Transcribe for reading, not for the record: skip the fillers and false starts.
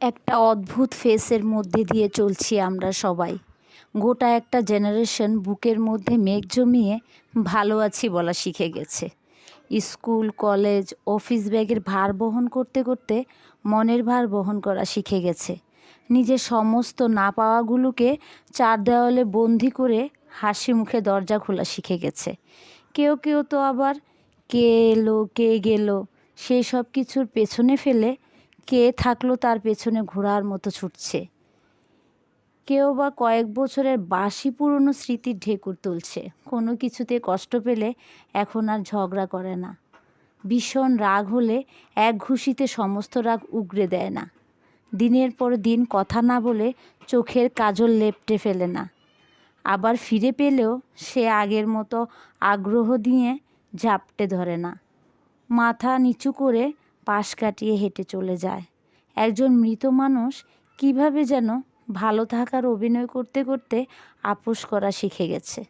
একটা অদ্ভুত ফেসের মধ্যে দিয়ে চলছি আমরা সবাই। গোটা একটা জেনারেশন বুকের মধ্যে মেঘ জমিয়ে ভালো আছি বলা শিখে গেছে। স্কুল, কলেজ, অফিস ব্যাগের ভার বহন করতে করতে মনের ভার বহন করা শিখে গেছে। নিজের সমস্ত না পাওয়াগুলোকে চার দেওয়ালে বন্দি করে হাসি মুখে দরজা খোলা শিখে গেছে। কেউ কেউ তো আবার কে এলো কে গেল সেই সব কিছুর পেছনে ফেলে কে থাকলো তার পেছনে ঘোড়ার মতো ছুটছে। কেউ বা কয়েক বছরের বাসি পুরনো স্মৃতির ঢেকুর তুলছে। কোনো কিছুতে কষ্ট পেলে এখন আর ঝগড়া করে না। ভীষণ রাগ হলে এক ঘুষিতে সমস্ত রাগ উগরে দেয় না। দিনের পর দিন কথা না বলে চোখের কাজল লেপটে ফেলে না। আবার ফিরে পেলেও সে আগের মতো আগ্রহ দিয়ে ঝাপটে ধরে না। মাথা নিচু করে পাশ কাটিয়ে হেঁটে চলে যায়। একজন মৃত মানুষ কিভাবে যেন ভালো থাকার অভিনয় করতে করতে আপোস করা শিখে গেছে।